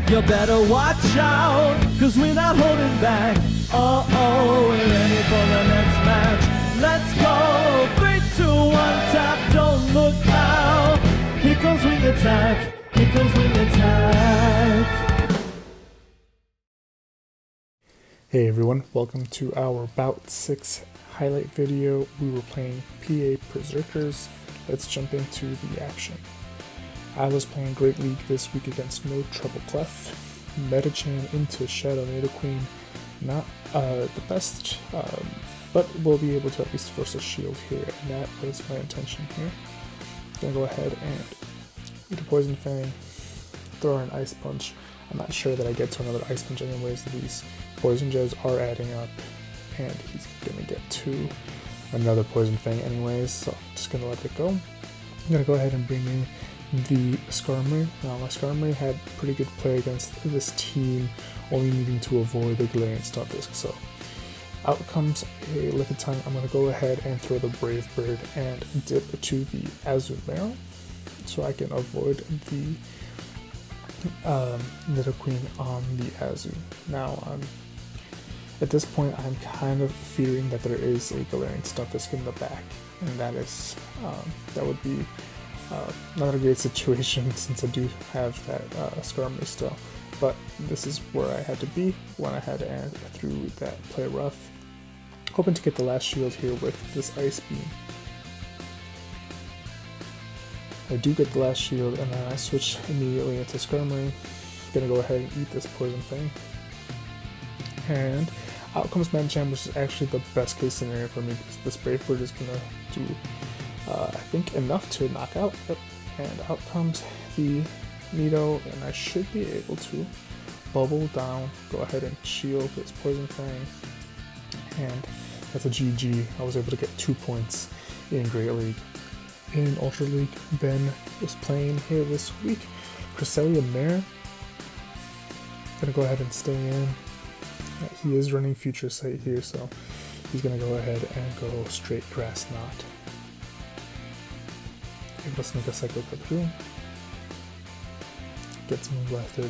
You better watch out, cause we're not holding back. Oh, we're ready for the next match. Let's go, 3, 2, 1, tap, don't look now. Here comes Wing Attack, here comes Wing Attack. Hey everyone, welcome to our Bout 6 highlight video. We were playing PA Perrserkers. Let's jump into the action. I was playing Great League this week against No Trouble Clef. Motiks into Shadow Nidoqueen. Not the best, but we'll be able to at least force a shield here, and that was my intention here. Gonna go ahead and eat a Poison Fang, throw an Ice Punch. I'm not sure that I get to another Ice Punch anyways. These Poison Gems are adding up, and he's gonna get to another Poison Fang anyways, so I'm just gonna let it go. I'm gonna go ahead and bring in the Skarmory. Now my Skarmory had pretty good play against this team, only needing to avoid the Galarian Stunfisk. So out comes a Lickitung. I'm going to go ahead and throw the Brave Bird and dip to the Azumarill so I can avoid the Nidoqueen on the Azu. Now at this point I'm kind of fearing that there is a Galarian Stunfisk in the back, and that is that would be not a great situation since I do have that Skarmory still, but this is where I had to be when I had to add through that play rough. Hoping to get the last shield here with this Ice Beam. I do get the last shield, and then I switch immediately into Skarmory. Gonna go ahead and eat this Poison Fang. And out comes Motiks, which is actually the best case scenario for me, because this Brave Bird is gonna do I think enough to knock out. Yep. And out comes the Nido, and I should be able to bubble down, go ahead and shield this Poison Fang, and that's a GG. I was able to get 2 points in Great League. In Ultra League, Ben was playing here this week. Cresselia Mare, gonna go ahead and stay in. He is running Future Sight here, so he's gonna go ahead and go straight Grass Knot. Able to sneak a Psycho Cut through. Gets Moonblasted.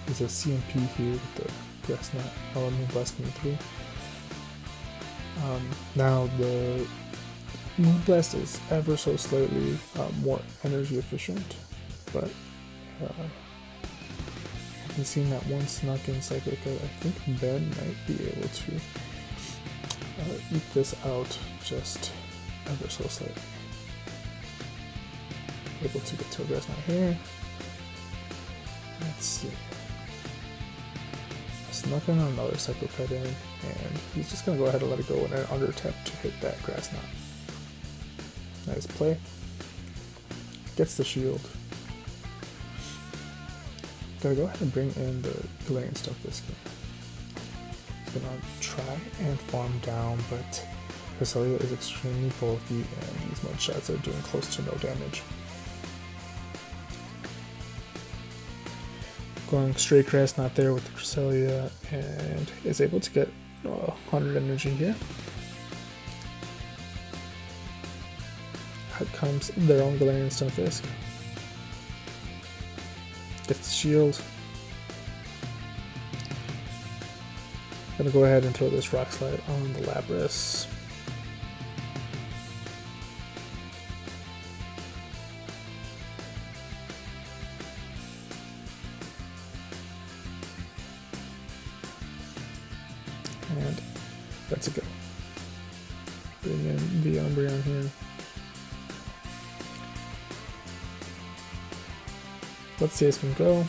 There's a CMP here with the Grass Knot. Moonblast coming through. Now the Moonblast is ever so slightly more energy efficient, but I've been seeing that one snuck in Psycho Cut. I think Ben might be able to eat this out just ever so slightly. Able to get to a Grass Knot here. Let's see. Snuck in another Psycho Cut in, and he's just gonna go ahead and let it go and then under tap to hit that Grass Knot. Nice play. Gets the shield. Gotta go ahead and bring in the Galarian Stunfisk here. He's gonna try and farm down, but Cresselia is extremely bulky, and these mud shots are doing close to no damage. Going straight Grass Knot there with the Cresselia, and is able to get 100 energy here. Out comes their own Galarian Stunfisk. Gets the shield. Gonna go ahead and throw this Rock Slide on the Lapras. And that's a go. Bring in the Umbreon here. Let's see this can go.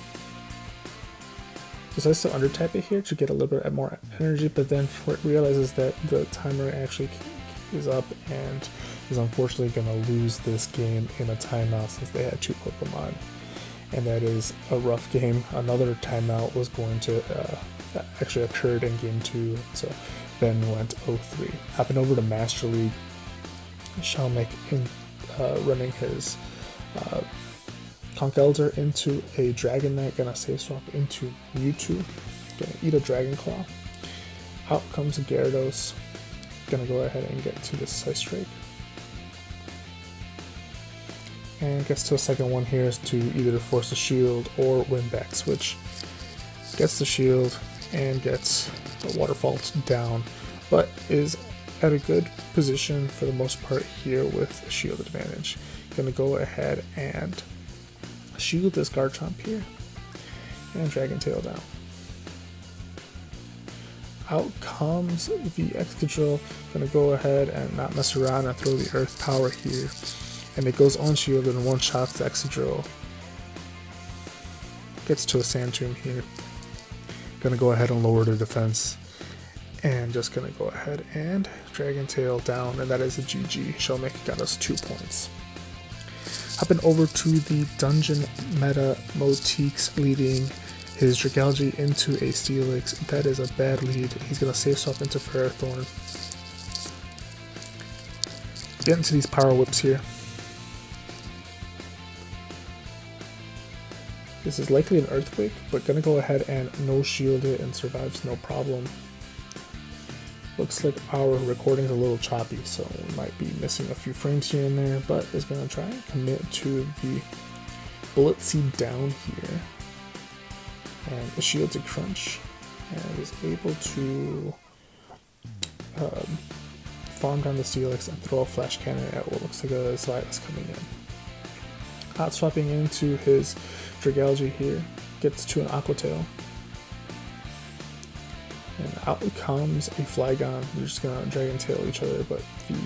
Decides to under tap it here to get a little bit more energy, but then it realizes that the timer actually is up and is unfortunately going to lose this game in a timeout since they had 2 Pokemon. And that is a rough game. Another timeout was going to actually occurred in game 2, so Ben went 0-3. Hopping over to Master League, Shelmek running his Conch Elder into a Dragonite, gonna save swap into Mewtwo, gonna eat a Dragon Claw. Out comes a Gyarados, gonna go ahead and get to this Psystrike. and gets to a second one here to either force a shield or win back switch. Gets the shield and gets the waterfall down, but is at a good position for the most part here with a shield advantage. Gonna go ahead and shield this Garchomp here and Dragon Tail down. Out comes the Excadrill. Gonna go ahead and not mess around and throw the Earth Power here. And it goes unshielded and one shots the Excadrill. Gets to a Sand Tomb here. Gonna go ahead and lower the defense. And just gonna go ahead and Dragon Tail down, and that is a GG. Shellmake got us 2 points. Hopping over to the dungeon meta, Motiks leading his Dragalge into a Steelix. That is a bad lead. He's gonna save swap into Ferrothorn. Get into these power whips here. This is likely an Earthquake, but gonna go ahead and no shield it and survives no problem. Looks like our recording is a little choppy, so we might be missing a few frames here and there, but is going to try and commit to the Bullet Seed down here. And the shields a crunch, and is able to farm down the Steelix and throw a Flash Cannon at what looks like a Silas coming in. Hot swapping into his Dragalge here, gets to an Aqua Tail. And out comes a Flygon. We're just gonna Dragon Tail each other, but the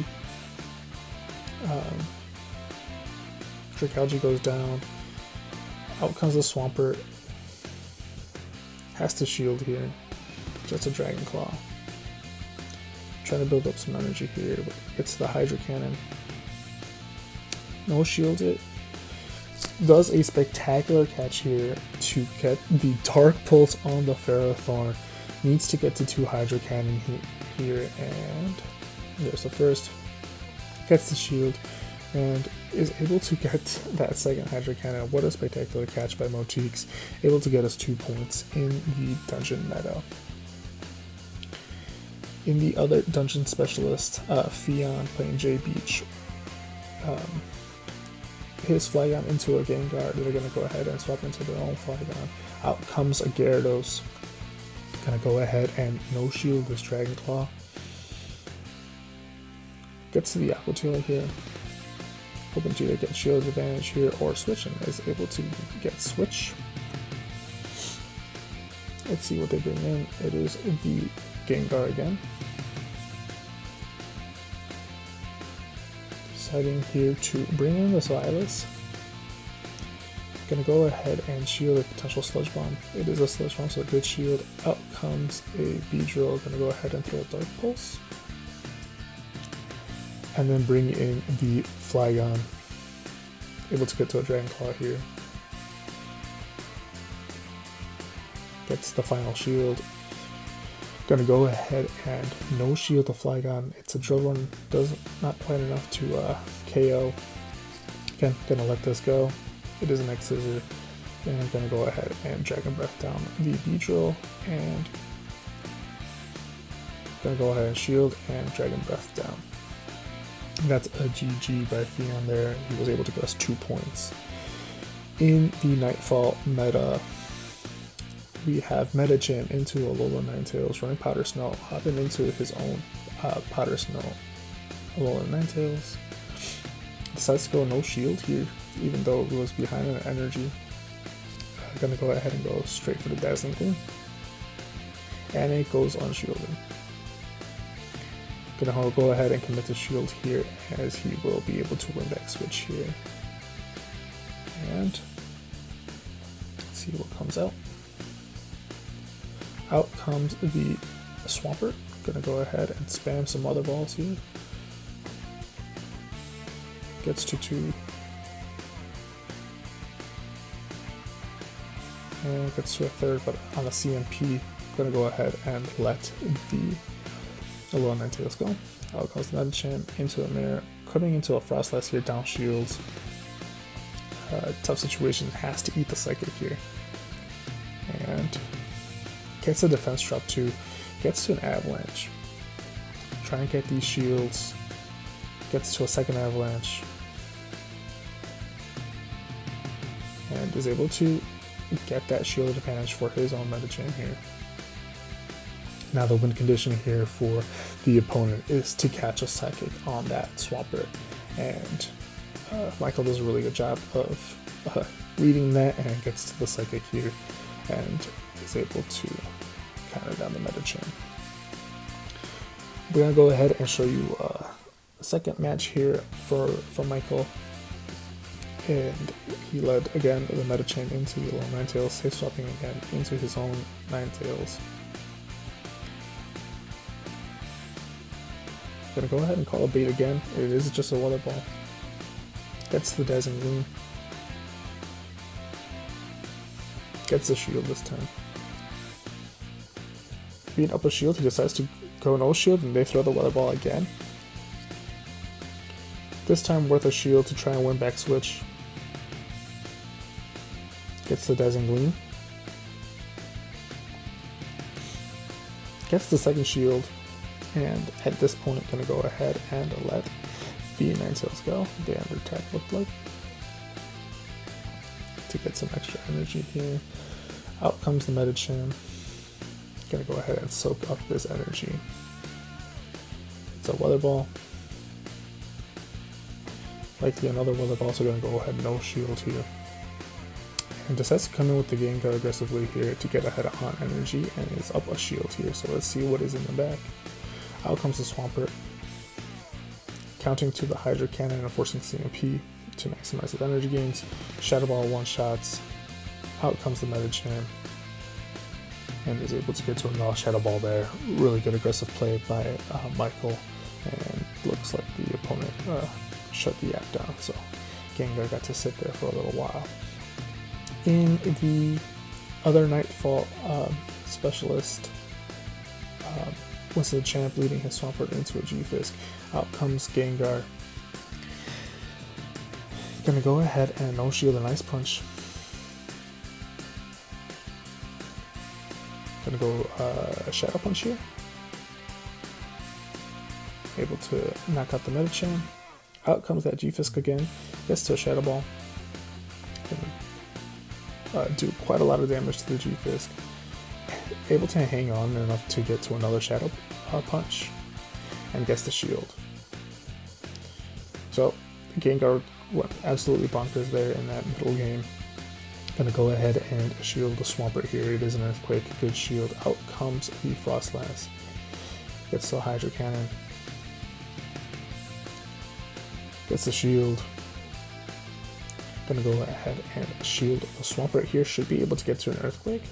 Dragalge goes down. Out comes the Swampert. Has to shield here. Just a Dragon Claw. Trying to build up some energy here, but gets the Hydro Cannon. No shield it. Does a spectacular catch here to get the Dark Pulse on the Ferrothorn. Needs to get to 2 Hydro Cannon here, and there's the first. Gets the shield, and is able to get that second Hydro Cannon. What a spectacular catch by Motiks. Able to get us 2 points in the dungeon meta. In the other dungeon specialist, Pheon playing J Beach. His Flygon into a Gengar. They're going to go ahead and swap into their own Flygon. Out comes a Gyarados. Gonna go ahead and no shield this Dragon Claw. Gets to the Aqua Tail here. Hoping to either get shield advantage here or switch, and is able to get switch. Let's see what they bring in. It is the Gengar again. Deciding here to bring in the Silas. Gonna go ahead and shield a potential Sludge Bomb. It is a Sludge Bomb, so a good shield. Out comes a Beedrill. Gonna go ahead and throw a Dark Pulse. And then bring in the Flygon. Able to get to a Dragon Claw here. Gets the final shield. Gonna go ahead and no shield the Flygon. It's a Drill Run, does not quite enough to KO. Again, gonna let this go. It is an X Scissor, and I'm going to go ahead and Dragon Breath down the Beedrill, and going to go ahead and shield and Dragon Breath down. That's a GG by Pheon there. He was able to get us 2 points. In the Nightfall meta, we have Meta Jam into Alola Ninetales, running Powder Snow, hopping into his own Powder Snow Alola Ninetales. Decides to go no shield here, even though it was behind an energy. Gonna go ahead and go straight for the Dazzling Gleam. And it goes unshielded. Gonna go ahead and commit the shield here, as he will be able to win back switch here. And let's see what comes out. Out comes the Swampert. Gonna go ahead and spam some other balls here. Gets to 2. And gets to a 3rd, but on a CMP, gonna go ahead and let the Alola Ninetales go. Out comes the Metachamp into a Mirror, coming into a Frostlass here, down shields. Tough situation, has to eat the Psychic here. And gets a Defense Drop too, gets to an Avalanche. Try and get these shields. Gets to a second Avalanche. and is able to get that shield advantage for his own Medicham here. Now the win condition here for the opponent is to catch a Psychic on that Swampert, and Michael does a really good job of reading that and gets to the Psychic here and is able to counter down the Medicham. We're going to go ahead and show you the second match here for Michael, and he led again the Medicham into the yellow Ninetales, safe swapping again into his own Ninetales. Gonna go ahead and call a bait again. It is just a Weather Ball. Gets the Dazzling Gleam. Gets the shield this time. Being up a shield, he decides to go no shield, and they throw the Weather Ball again. This time worth a shield to try and win back switch. Gets the Dazzling Gleam. Gets the second shield. And at this point, gonna go ahead and let the Ninetales go. The under attack looked like, to get some extra energy here. Out comes the Medicham. Gonna go ahead and soak up this energy. It's a Weather Ball. Likely another Weather Ball, so gonna go ahead no shield here. And decides to come in with the Gengar aggressively here to get ahead on energy, and is up a shield here. So let's see what is in the back. Out comes the Swampert, counting to the Hydro Cannon and forcing CMP to maximize his energy gains. Shadow Ball one-shots. Out comes the Medicham, and is able to get to another Shadow Ball there. Really good aggressive play by Michael, and looks like the opponent shut the app down, so Gengar got to sit there for a little while. In the other Nightfall specialist, Winstonthechamp leading his Swampert into a G-Fisk. Out comes Gengar. Gonna go ahead and no shield an Ice Punch. Gonna go Shadow Punch here. Able to knock out the Medicham. Out comes that G-Fisk again. Gets to a Shadow Ball. Gonna do quite a lot of damage to the G-Fisk. Able to hang on enough to get to another Shadow Punch, and gets the shield. So Gengar went absolutely bonkers there in that middle game. Gonna go ahead and shield the Swampert here. It is an Earthquake, good shield. Out comes the Frostlass. Gets the Hydro Cannon. Gets the shield. Gonna go ahead and shield the Swampert here. Should be able to get to an Earthquake,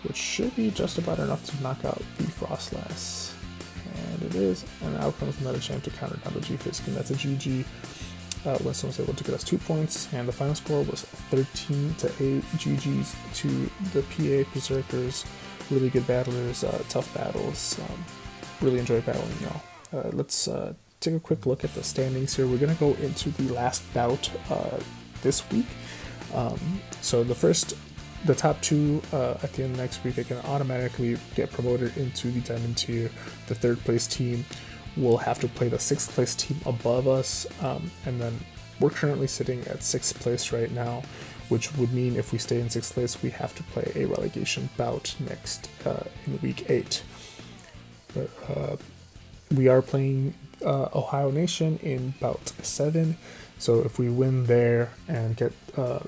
which should be just about enough to knock out the Frostlass. And it is, and out comes the Medicham to counter down the G-Fisk, and that's a GG. Winston was able to get us 2 points, and the final score was 13-8 GG's to the PA Perrserkers. Really good battlers, tough battles. Really enjoyed battling y'all. Let's take a quick look at the standings here. We're going to go into the last bout this week. So the top two at the end of next week are going to automatically get promoted into the Diamond tier. The third place team will have to play the sixth place team above us, and then we're currently sitting at sixth place right now, which would mean if we stay in sixth place, we have to play a relegation bout next in week 8. But we are playing Ohio Nation in bout 7, so if we win there and get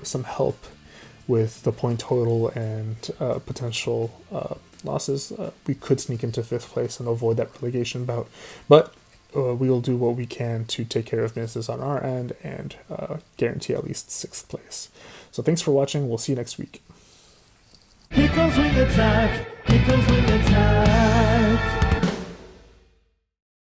some help with the point total and potential losses, we could sneak into 5th place and avoid that relegation bout. But we will do what we can to take care of business on our end and guarantee at least 6th place. So thanks for watching. We'll see you next week. Here comes Wing Attack. Here comes Wing Attack.